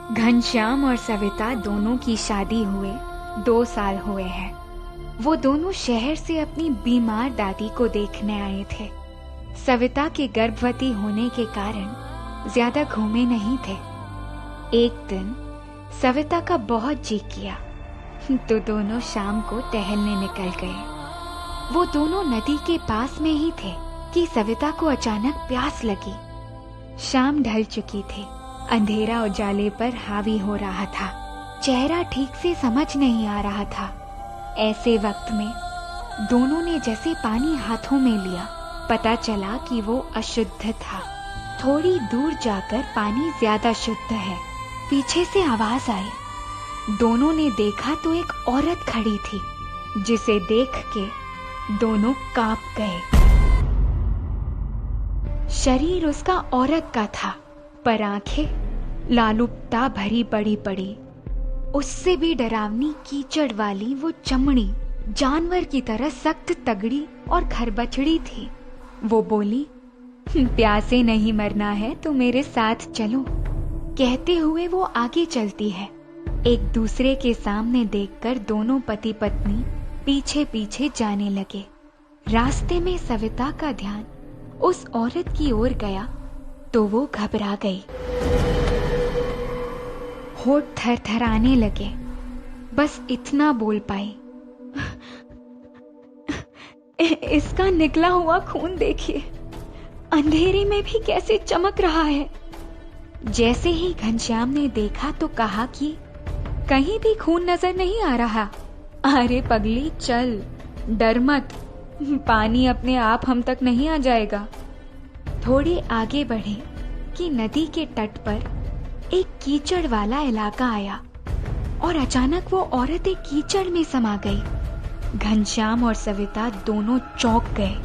घनश्याम और सविता दोनों की शादी हुए 2 साल हुए हैं। वो दोनों शहर से अपनी बीमार दादी को देखने आए थे। सविता के गर्भवती होने के कारण ज्यादा घूमे नहीं थे। एक दिन सविता का बहुत जी किया तो दोनों शाम को टहलने निकल गए। वो दोनों नदी के पास में ही थे कि सविता को अचानक प्यास लगी। शाम ढल चुकी थी, अंधेरा उजाले पर हावी हो रहा था। चेहरा ठीक से समझ नहीं आ रहा था। ऐसे वक्त में दोनों ने जैसे पानी हाथों में लिया, पता चला कि वो अशुद्ध था। थोड़ी दूर जाकर पानी ज्यादा शुद्ध है। पीछे से आवाज आई। दोनों ने देखा तो एक औरत खड़ी थी, जिसे देख के दोनों कांप गए। शरीर उसका औरत का था, पर आंखें लालुपता भरी पड़ी पड़ी। उससे भी डरावनी कीचड़ वाली वो चमड़ी जानवर की तरह सख्त तगड़ी और खरबचड़ी थी। वो बोली, प्यासे नहीं मरना है तो मेरे साथ चलो। कहते हुए वो आगे चलती है। एक दूसरे के सामने देखकर दोनों पति पत्नी पीछे पीछे जाने लगे। रास्ते में सविता का ध्यान उस औरत की ओर गया तो वो घबरा गई। होठ थरथराने लगे। बस इतना बोल पाई, इसका निकला हुआ खून देखिए, अंधेरे में भी कैसे चमक रहा है। जैसे ही घनश्याम ने देखा तो कहा कि कहीं भी खून नजर नहीं आ रहा। अरे पगली चल, डर मत, पानी अपने आप हम तक नहीं आ जाएगा। थोड़े आगे बढ़े कि नदी के तट पर एक कीचड़ वाला इलाका आया और अचानक वो औरत एक कीचड़ में समा गई। घनश्याम और सविता दोनों चौंक गए।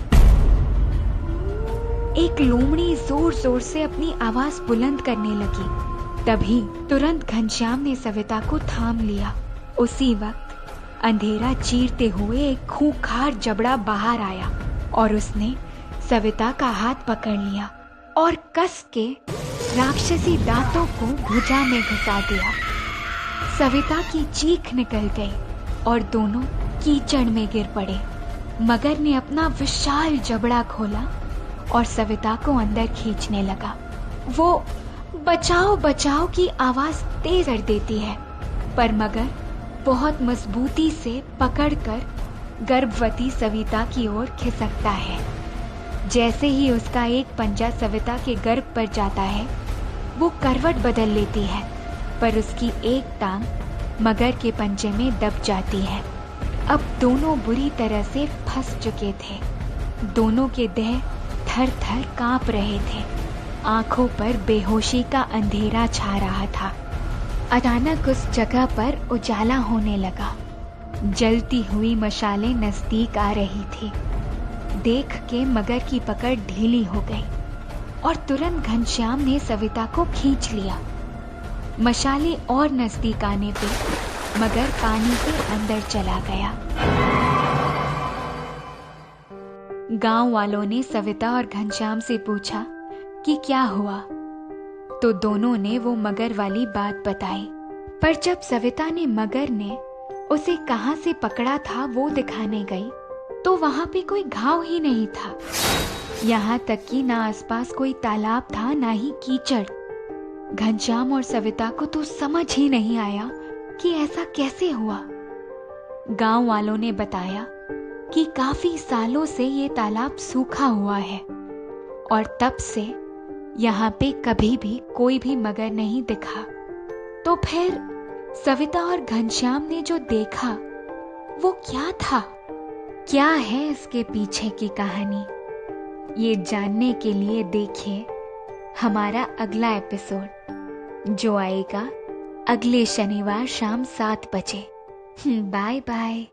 एक लोमड़ी जोर जोर से अपनी आवाज बुलंद करने लगी। तभी तुरंत घनश्याम ने सविता को थाम लिया। उसी वक्त अंधेरा चीरते हुए एक खूंखार जबड़ा बाहर आया और उसने सविता का हाथ पकड़ लिया और कस के राक्षसी दांतों को भुजा में घुसा दिया। सविता की चीख निकल गई और दोनों कीचड़ में गिर पड़े। मगर ने अपना विशाल जबड़ा खोला और सविता को अंदर खींचने लगा। वो बचाओ बचाओ की आवाज तेज कर देती है, पर मगर बहुत मजबूती से पकड़कर गर्भवती सविता की ओर खिसकता है। जैसे ही उसका एक पंजा सविता के गर्भ पर जाता है, वो करवट बदल लेती है, पर उसकी एक टांग मगर के पंजे में दब जाती है। अब दोनों बुरी तरह से फंस चुके थे। दोनों के देह थर थर कांप रहे थे। आंखों पर बेहोशी का अंधेरा छा रहा था। अचानक उस जगह पर उजाला होने लगा। जलती हुई मशालें नजदीक आ रही थी। देख के मगर की पकड़ ढीली हो गई और तुरंत घनश्याम ने सविता को खींच लिया। मशाले और नजदीक आने पे मगर पानी के अंदर चला गया। गांव वालों ने सविता और घनश्याम से पूछा कि क्या हुआ, तो दोनों ने वो मगर वाली बात बताई। पर जब सविता ने मगर ने उसे कहां से पकड़ा था वो दिखाने गई तो वहां पे कोई घाव ही नहीं था। यहाँ तक कि ना आसपास कोई तालाब था, ना ही कीचड़। घनश्याम और सविता को तो समझ ही नहीं आया कि ऐसा कैसे हुआ। गांव वालों ने बताया कि काफी सालों से ये तालाब सूखा हुआ है और तब से यहाँ पे कभी भी कोई भी मगर नहीं दिखा। तो फिर सविता और घनश्याम ने जो देखा वो क्या था? क्या है इसके पीछे की कहानी? ये जानने के लिए देखिए हमारा अगला एपिसोड, जो आएगा अगले शनिवार शाम 7 बजे। Bye bye.